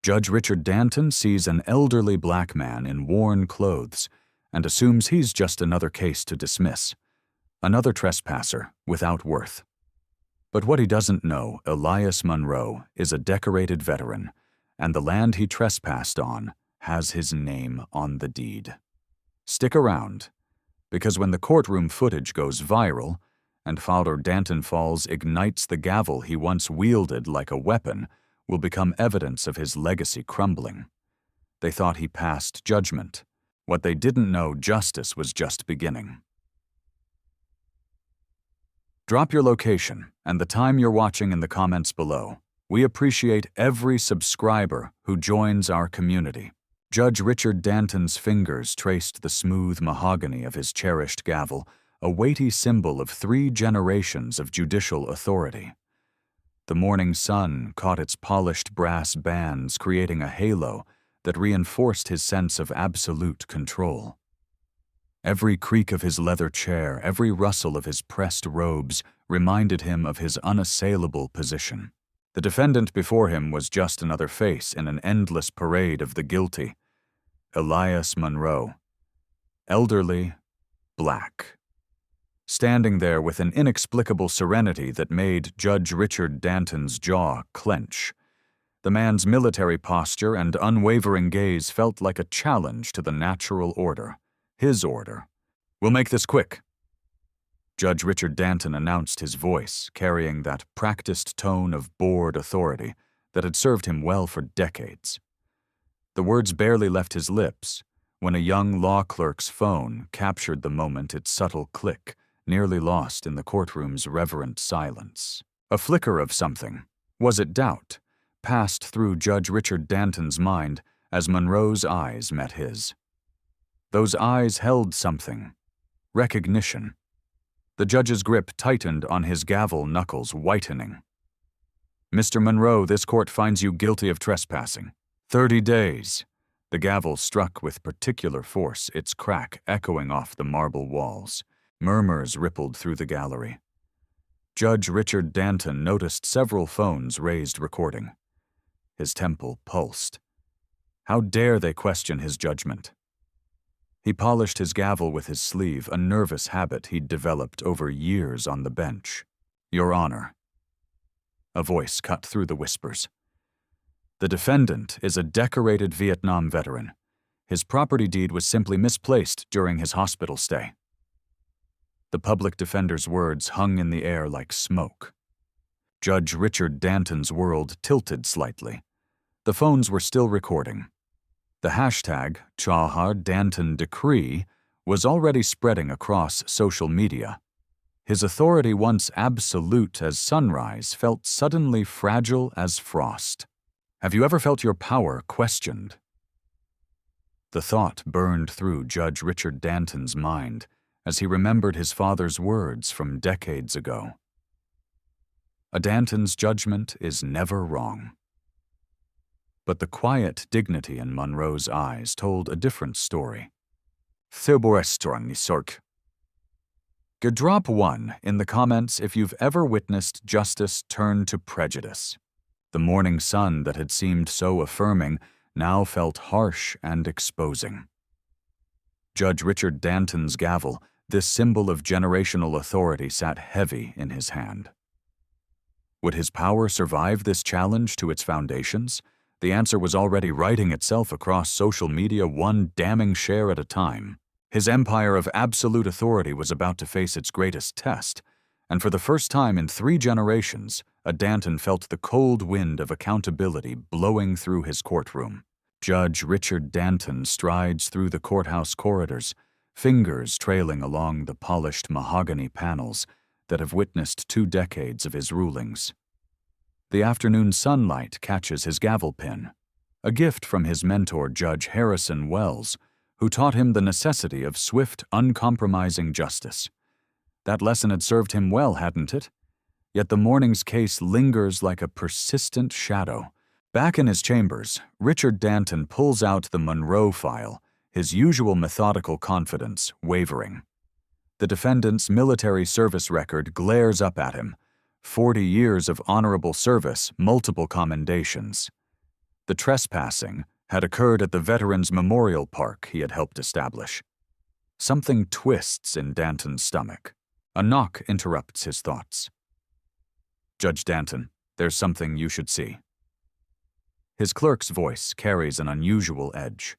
Judge Richard Danton sees an elderly black man in worn clothes and assumes he's just another case to dismiss, another trespasser without worth. But what he doesn't know, Elias Monroe is a decorated veteran, and the land he trespassed on has his name on the deed. Stick around, because when the courtroom footage goes viral and Father DantonFalls ignites the gavel he once wielded like a weapon, will become evidence of his legacy crumbling. They thought he passed judgment. What they didn't know, justice was just beginning. Drop your location and the time you're watching in the comments below. We appreciate every subscriber who joins our community. Judge Richard Danton's fingers traced the smooth mahogany of his cherished gavel, a weighty symbol of 3 generations of judicial authority. The morning sun caught its polished brass bands, creating a halo that reinforced his sense of absolute control. Every creak of his leather chair, every rustle of his pressed robes reminded him of his unassailable position. The defendant before him was just another face in an endless parade of the guilty. Elias Monroe, elderly, black, standing there with an inexplicable serenity that made Judge Richard Danton's jaw clench. The man's military posture and unwavering gaze felt like a challenge to the natural order. His order. "We'll make this quick." Judge Richard Danton announced, his voice carrying that practiced tone of bored authority that had served him well for decades. The words barely left his lips when a young law clerk's phone captured the moment, its subtle click, nearly lost in the courtroom's reverent silence. A flicker of something, was it doubt, passed through Judge Richard Danton's mind as Monroe's eyes met his. Those eyes held something. Recognition. The judge's grip tightened on his gavel knuckles, whitening. "Mr. Monroe, this court finds you guilty of trespassing. 30 days. The gavel struck with particular force, its crack echoing off the marble walls. Murmurs rippled through the gallery. Judge Richard Danton noticed several phones raised, recording. His temple pulsed. How dare they question his judgment? He polished his gavel with his sleeve, a nervous habit he'd developed over years on the bench. "Your Honor." A voice cut through the whispers. "The defendant is a decorated Vietnam veteran. His property deed was simply misplaced during his hospital stay." The public defender's words hung in the air like smoke. Judge Richard Danton's world tilted slightly. The phones were still recording. The hashtag Chahar Danton Decree was already spreading across social media. His authority, once absolute as sunrise, felt suddenly fragile as frost. Have you ever felt your power questioned? The thought burned through Judge Richard Danton's mind as he remembered his father's words from decades ago. A Danton's judgment is never wrong. But the quiet dignity in Monroe's eyes told a different story. Drop 1 in the comments if you've ever witnessed justice turn to prejudice. The morning sun that had seemed so affirming now felt harsh and exposing. Judge Richard Danton's gavel, this symbol of generational authority, sat heavy in his hand. Would his power survive this challenge to its foundations? The answer was already writing itself across social media, one damning share at a time. His empire of absolute authority was about to face its greatest test, and for the first time in 3 generations, a Danton felt the cold wind of accountability blowing through his courtroom. Judge Richard Danton strides through the courthouse corridors, fingers trailing along the polished mahogany panels that have witnessed 2 decades of his rulings. The afternoon sunlight catches his gavel pin, a gift from his mentor, Judge Harrison Wells, who taught him the necessity of swift, uncompromising justice. That lesson had served him well, hadn't it? Yet the morning's case lingers like a persistent shadow. Back in his chambers, Richard Danton pulls out the Monroe file, his usual methodical confidence wavering. The defendant's military service record glares up at him. 40 years of honorable service, multiple commendations. The trespassing had occurred at the Veterans Memorial Park he had helped establish. Something twists in Danton's stomach. A knock interrupts his thoughts. "Judge Danton, there's something you should see." His clerk's voice carries an unusual edge.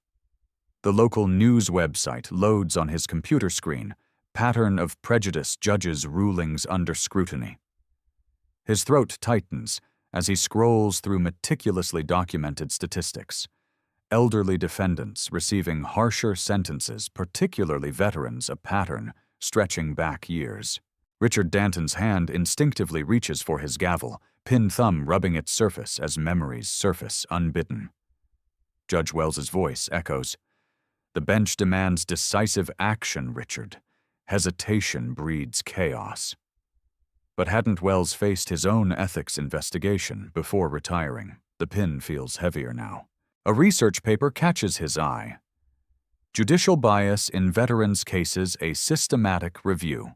The local news website loads on his computer screen, pattern of prejudice judges' rulings under scrutiny. His throat tightens as he scrolls through meticulously documented statistics. Elderly defendants receiving harsher sentences, particularly veterans, a pattern stretching back years. Richard Danton's hand instinctively reaches for his gavel, pinned thumb rubbing its surface as memories surface unbidden. Judge Wells's voice echoes, "The bench demands decisive action, Richard. Hesitation breeds chaos." But hadn't Wells faced his own ethics investigation before retiring? The pin feels heavier now. A research paper catches his eye. Judicial Bias in Veterans Cases, a Systematic Review.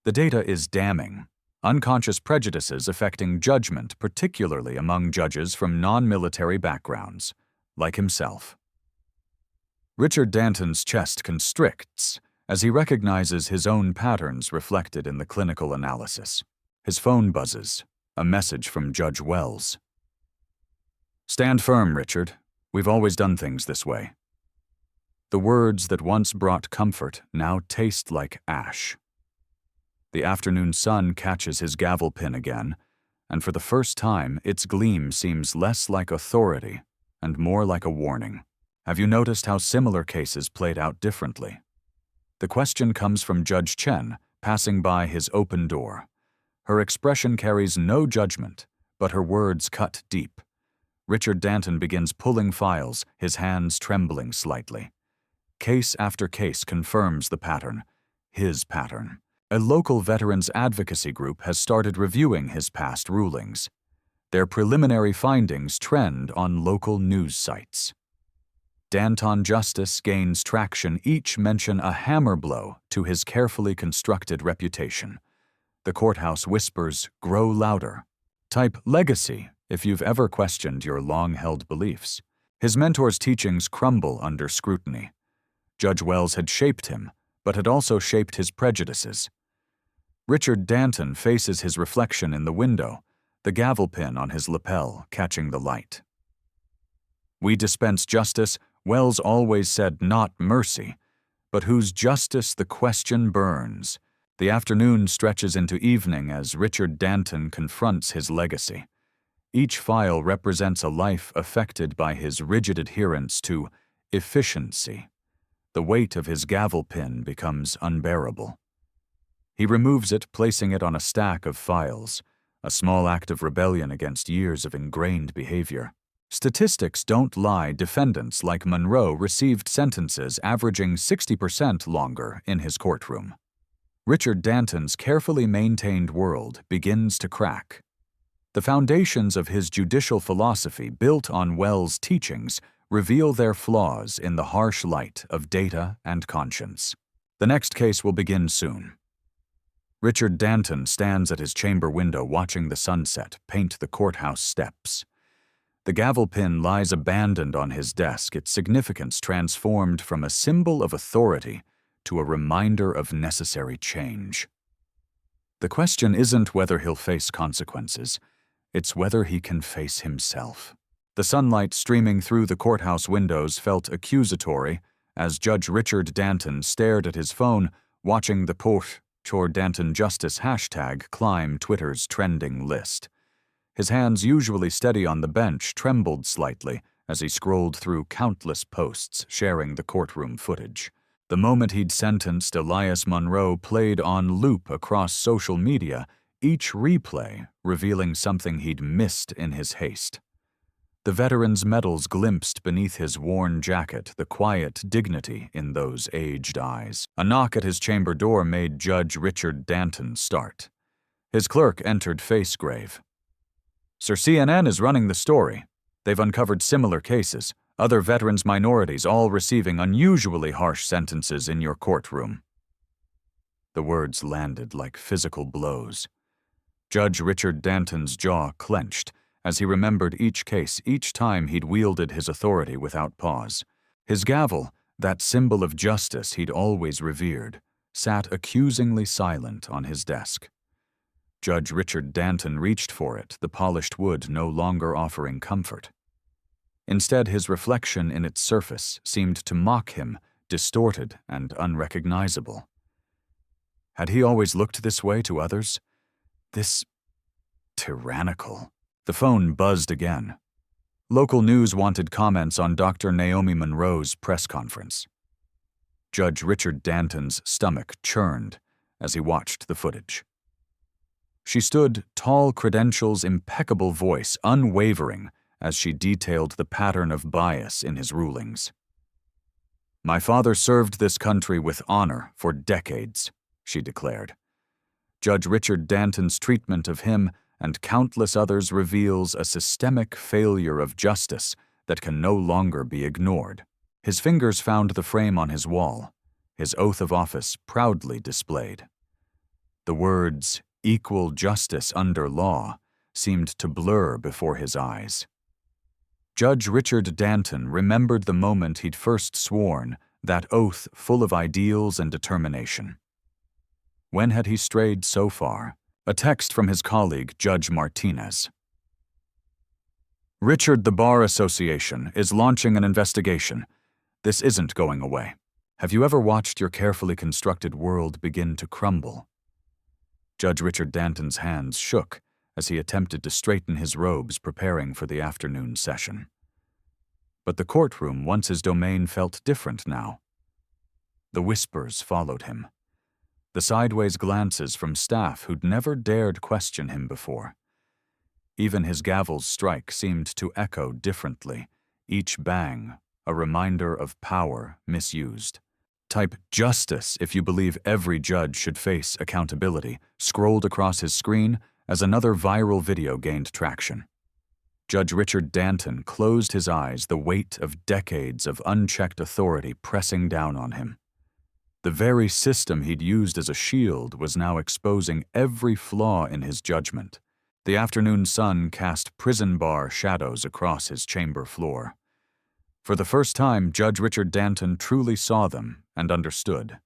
The data is damning. Unconscious prejudices affecting judgment, particularly among judges from non-military backgrounds, like himself. Richard Danton's chest constricts as he recognizes his own patterns reflected in the clinical analysis. His phone buzzes, a message from Judge Wells. "Stand firm, Richard. We've always done things this way." The words that once brought comfort now taste like ash. The afternoon sun catches his gavel pin again, and for the first time its gleam seems less like authority and more like a warning. Have you noticed how similar cases played out differently? The question comes from Judge Chen, passing by his open door. Her expression carries no judgment, but her words cut deep. Richard Danton begins pulling files, his hands trembling slightly. Case after case confirms the pattern, his pattern. A local veterans advocacy group has started reviewing his past rulings. Their preliminary findings trend on local news sites. Danton justice gains traction, each mention a hammer blow to his carefully constructed reputation. The courthouse whispers grow louder. Type legacy if you've ever questioned your long-held beliefs. His mentor's teachings crumble under scrutiny. Judge Wells had shaped him, but had also shaped his prejudices. Richard Danton faces his reflection in the window, the gavel pin on his lapel catching the light. "We dispense justice," Wells always said, "not mercy, but whose justice the question burns." The afternoon stretches into evening as Richard Danton confronts his legacy. Each file represents a life affected by his rigid adherence to efficiency. The weight of his gavel pin becomes unbearable. He removes it, placing it on a stack of files, a small act of rebellion against years of ingrained behavior. Statistics don't lie. Defendants like Monroe received sentences averaging 60% longer in his courtroom. Richard Danton's carefully maintained world begins to crack. The foundations of his judicial philosophy, built on Wells' teachings, reveal their flaws in the harsh light of data and conscience. The next case will begin soon. Richard Danton stands at his chamber window watching the sunset paint the courthouse steps. The gavel pin lies abandoned on his desk, its significance transformed from a symbol of authority to a reminder of necessary change. The question isn't whether he'll face consequences, it's whether he can face himself. The sunlight streaming through the courthouse windows felt accusatory as Judge Richard Danton stared at his phone, watching the Danton Justice hashtag climb Twitter's trending list. His hands, usually steady on the bench, trembled slightly as he scrolled through countless posts sharing the courtroom footage. The moment he'd sentenced Elias Monroe played on loop across social media, each replay revealing something he'd missed in his haste. The veteran's medals glimpsed beneath his worn jacket, the quiet dignity in those aged eyes. A knock at his chamber door made Judge Richard Danton start. His clerk entered face grave. "Sir, CNN is running the story. They've uncovered similar cases, other veterans' minorities all receiving unusually harsh sentences in your courtroom." The words landed like physical blows. Judge Richard Danton's jaw clenched, as he remembered each case, each time he'd wielded his authority without pause. His gavel, that symbol of justice he'd always revered, sat accusingly silent on his desk. Judge Richard Danton reached for it, the polished wood no longer offering comfort. Instead, his reflection in its surface seemed to mock him, distorted and unrecognizable. Had he always looked this way to others? This tyrannical. The phone buzzed again. Local news wanted comments on Dr. Naomi Monroe's press conference. Judge Richard Danton's stomach churned as he watched the footage. She stood, tall credentials, impeccable voice, unwavering, as she detailed the pattern of bias in his rulings. "My father served this country with honor for decades," she declared. Judge Richard Danton's treatment of him and countless others reveals a systemic failure of justice that can no longer be ignored. His fingers found the frame on his wall, his oath of office proudly displayed. The words, "equal justice under law," seemed to blur before his eyes. Judge Richard Danton remembered the moment he'd first sworn, that oath full of ideals and determination. When had he strayed so far? A text from his colleague, Judge Martinez. "Richard, the Bar Association is launching an investigation. This isn't going away. Have you ever watched your carefully constructed world begin to crumble?" Judge Richard Danton's hands shook as he attempted to straighten his robes, preparing for the afternoon session. But the courtroom, once his domain, felt different now. The whispers followed him. The sideways glances from staff who'd never dared question him before. Even his gavel's strike seemed to echo differently, each bang a reminder of power misused. Type "justice" if you believe every judge should face accountability scrolled across his screen as another viral video gained traction. Judge Richard Danton closed his eyes, the weight of decades of unchecked authority pressing down on him. The very system he'd used as a shield was now exposing every flaw in his judgment. The afternoon sun cast prison bar shadows across his chamber floor. For the first time, Judge Richard Danton truly saw them and understood.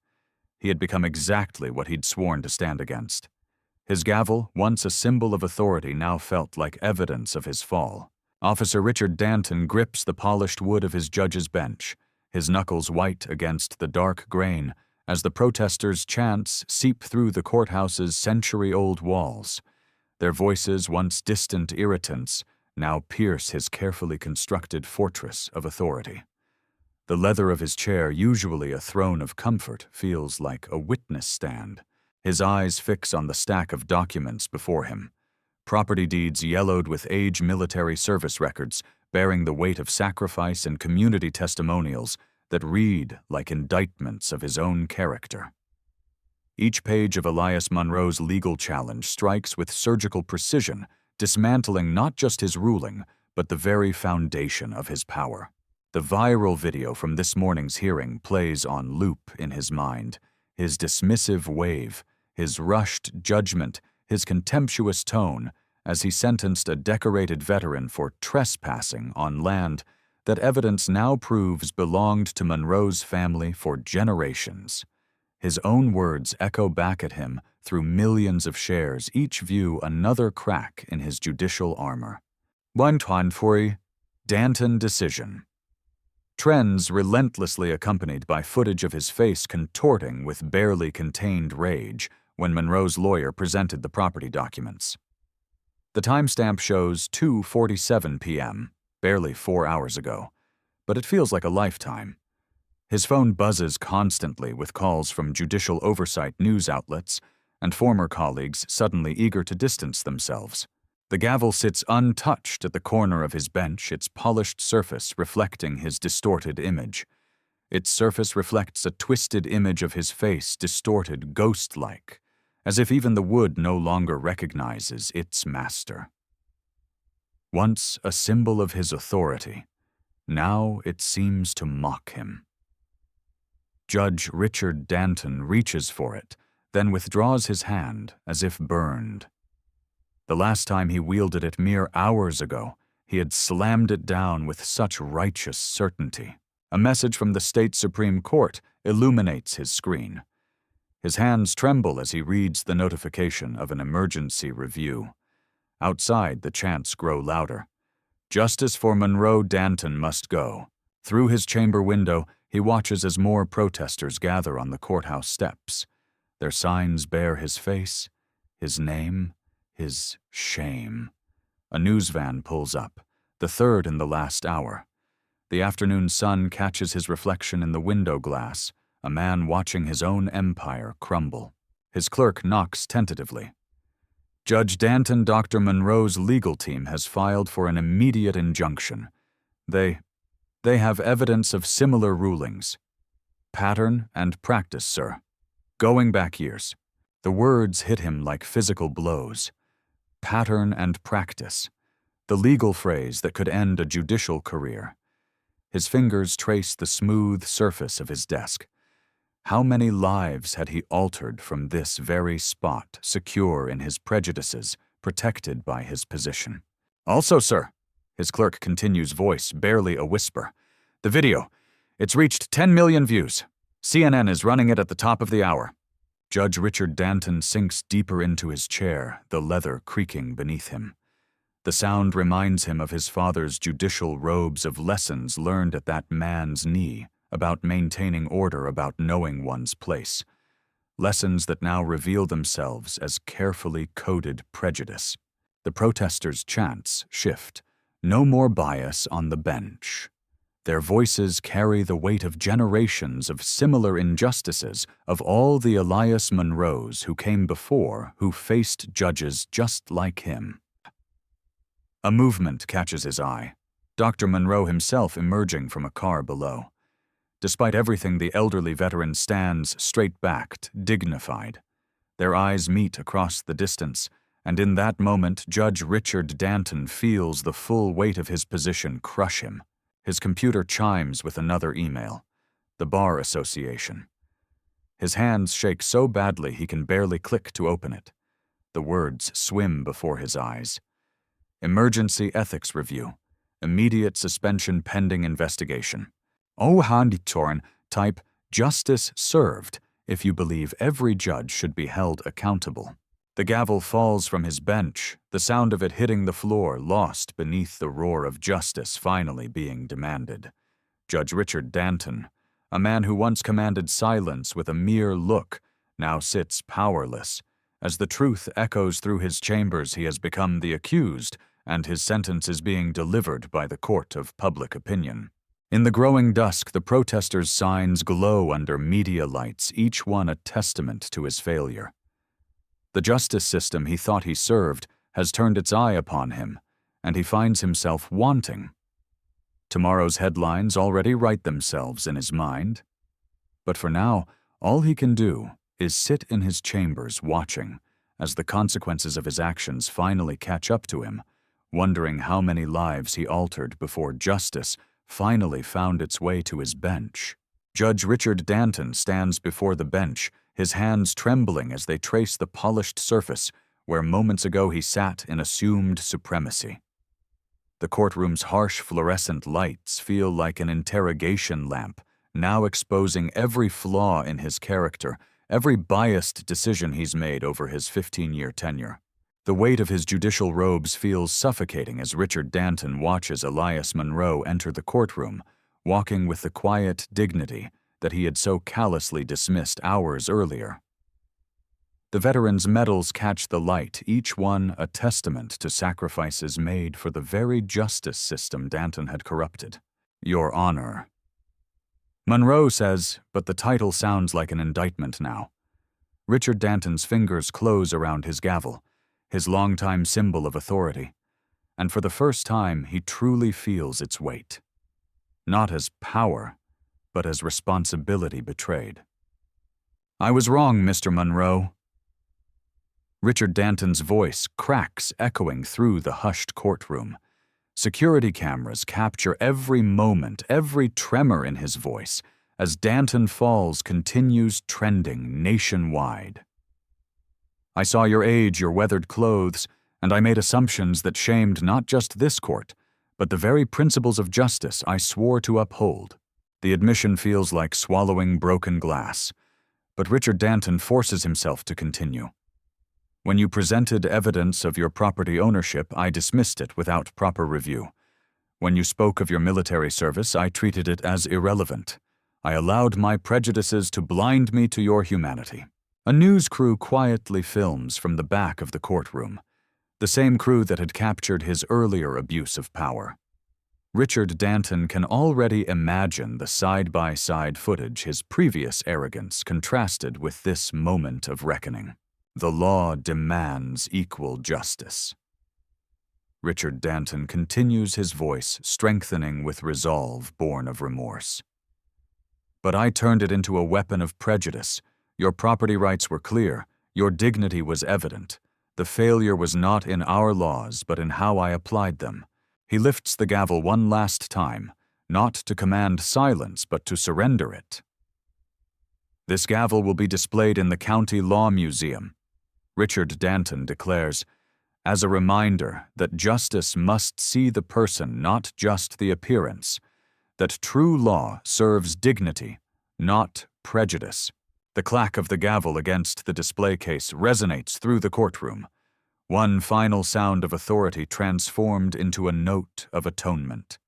He had become exactly what he'd sworn to stand against. His gavel, once a symbol of authority, now felt like evidence of his fall. Officer Richard Danton grips the polished wood of his judge's bench, his knuckles white against the dark grain, as the protesters' chants seep through the courthouse's century-old walls. Their voices, once distant irritants, now pierce his carefully constructed fortress of authority. The leather of his chair, usually a throne of comfort, feels like a witness stand. His eyes fix on the stack of documents before him. Property deeds yellowed with age, military service records, bearing the weight of sacrifice and community testimonials that read like indictments of his own character. Each page of Elias Monroe's legal challenge strikes with surgical precision, dismantling not just his ruling, but the very foundation of his power. The viral video from this morning's hearing plays on loop in his mind, his dismissive wave, his rushed judgment, his contemptuous tone, as he sentenced a decorated veteran for trespassing on land that evidence now proves belonged to Monroe's family for generations. His own words echo back at him through millions of shares, each view another crack in his judicial armor. 123 Danton decision. Trends relentlessly accompanied by footage of his face contorting with barely contained rage when Monroe's lawyer presented the property documents. The timestamp shows 2:47 p.m., barely 4 hours ago, but it feels like a lifetime. His phone buzzes constantly with calls from judicial oversight news outlets and former colleagues suddenly eager to distance themselves. The gavel sits untouched at the corner of his bench, its polished surface reflecting his distorted image. Its surface reflects a twisted image of his face, distorted, ghost-like, as if even the wood no longer recognizes its master. Once a symbol of his authority, now it seems to mock him. Judge Richard Danton reaches for it, then withdraws his hand as if burned. The last time he wielded it mere hours ago, he had slammed it down with such righteous certainty. A message from the state Supreme Court illuminates his screen. His hands tremble as he reads the notification of an emergency review. Outside, the chants grow louder. Justice for Monroe Danton must go. Through his chamber window, he watches as more protesters gather on the courthouse steps. Their signs bear his face, his name, his shame. A news van pulls up, the third in the last hour. The afternoon sun catches his reflection in the window glass, a man watching his own empire crumble. His clerk knocks tentatively. Judge Danton, Dr. Monroe's legal team has filed for an immediate injunction. They have evidence of similar rulings. Pattern and practice, sir. Going back years. The words hit him like physical blows. Pattern and practice. The legal phrase that could end a judicial career. His fingers trace the smooth surface of his desk. How many lives had he altered from this very spot, secure in his prejudices, protected by his position? Also, sir, his clerk continues, voice barely a whisper. The video. It's reached 10 million views. CNN is running it at the top of the hour. Judge Richard Danton sinks deeper into his chair, the leather creaking beneath him. The sound reminds him of his father's judicial robes of lessons learned at that man's knee, about maintaining order, about knowing one's place. Lessons that now reveal themselves as carefully coded prejudice. The protesters' chants shift. No more bias on the bench. Their voices carry the weight of generations of similar injustices, of all the Elias Monroes who came before, who faced judges just like him. A movement catches his eye. Dr. Monroe himself emerging from a car below. Despite everything, the elderly veteran stands straight-backed, dignified. Their eyes meet across the distance, and in that moment, Judge Richard Danton feels the full weight of his position crush him. His computer chimes with another email. The Bar Association. His hands shake so badly he can barely click to open it. The words swim before his eyes. Emergency Ethics Review. Immediate suspension pending investigation. Handitoren, type justice served if you believe every judge should be held accountable. The gavel falls from his bench, the sound of it hitting the floor lost beneath the roar of justice finally being demanded. Judge Richard Danton, a man who once commanded silence with a mere look, now sits powerless. As the truth echoes through his chambers, he has become the accused, and his sentence is being delivered by the court of public opinion. In the growing dusk, the protesters' signs glow under media lights, each one a testament to his failure. The justice system he thought he served has turned its eye upon him, and he finds himself wanting. Tomorrow's headlines already write themselves in his mind. But for now, all he can do is sit in his chambers watching as the consequences of his actions finally catch up to him, wondering how many lives he altered before justice finally found its way to his bench. Judge Richard Danton stands before the bench, his hands trembling as they trace the polished surface where moments ago he sat in assumed supremacy. The courtroom's harsh fluorescent lights feel like an interrogation lamp, now exposing every flaw in his character, every biased decision he's made over his 15-year tenure. The weight of his judicial robes feels suffocating as Richard Danton watches Elias Monroe enter the courtroom, walking with the quiet dignity that he had so callously dismissed hours earlier. The veteran's medals catch the light, each one a testament to sacrifices made for the very justice system Danton had corrupted. Your Honor. Monroe says, but the title sounds like an indictment now. Richard Danton's fingers close around his gavel, his longtime symbol of authority, and for the first time he truly feels its weight. Not as power, but as responsibility betrayed. I was wrong, Mr. Monroe. Richard Danton's voice cracks, echoing through the hushed courtroom. Security cameras capture every moment, every tremor in his voice, as DantonFalls continues trending nationwide. I saw your age, your weathered clothes, and I made assumptions that shamed not just this court, but the very principles of justice I swore to uphold. The admission feels like swallowing broken glass, but Richard Danton forces himself to continue. When you presented evidence of your property ownership, I dismissed it without proper review. When you spoke of your military service, I treated it as irrelevant. I allowed my prejudices to blind me to your humanity. A news crew quietly films from the back of the courtroom, the same crew that had captured his earlier abuse of power. Richard Danton can already imagine the side-by-side footage his previous arrogance contrasted with this moment of reckoning. The law demands equal justice. Richard Danton continues, his voice strengthening with resolve born of remorse. But I turned it into a weapon of prejudice. Your property rights were clear. Your dignity was evident. The failure was not in our laws, but in how I applied them. He lifts the gavel one last time, not to command silence, but to surrender it. This gavel will be displayed in the County Law Museum. Richard Danton declares, as a reminder that justice must see the person, not just the appearance, that true law serves dignity, not prejudice. The clack of the gavel against the display case resonates through the courtroom, one final sound of authority transformed into a note of atonement.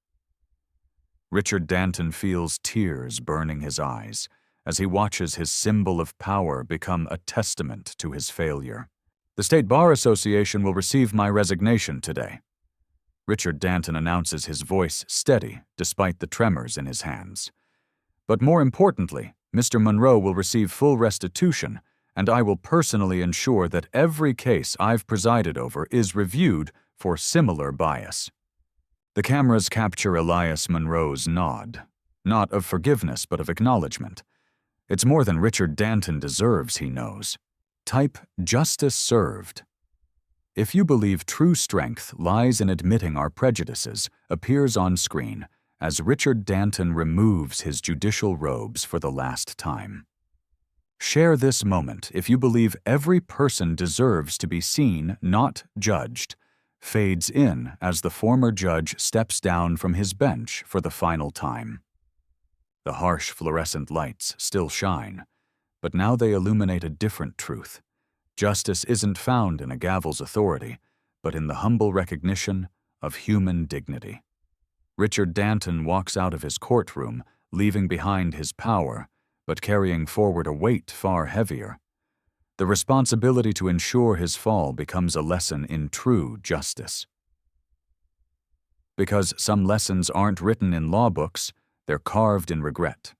Richard Danton feels tears burning his eyes as he watches his symbol of power become a testament to his failure. The State Bar Association will receive my resignation today. Richard Danton announces, his voice steady despite the tremors in his hands. But more importantly, Mr. Monroe will receive full restitution, and I will personally ensure that every case I've presided over is reviewed for similar bias. The cameras capture Elias Monroe's nod, not of forgiveness but of acknowledgement. It's more than Richard Danton deserves, he knows. Type justice served. If you believe true strength lies in admitting our prejudices, appears on screen as Richard Danton removes his judicial robes for the last time. Share this moment if you believe every person deserves to be seen, not judged. Fades in as the former judge steps down from his bench for the final time. The harsh fluorescent lights still shine, but now they illuminate a different truth. Justice isn't found in a gavel's authority, but in the humble recognition of human dignity. Richard Danton walks out of his courtroom, leaving behind his power, but carrying forward a weight far heavier. The responsibility to ensure his fall becomes a lesson in true justice. Because some lessons aren't written in law books, they're carved in regret.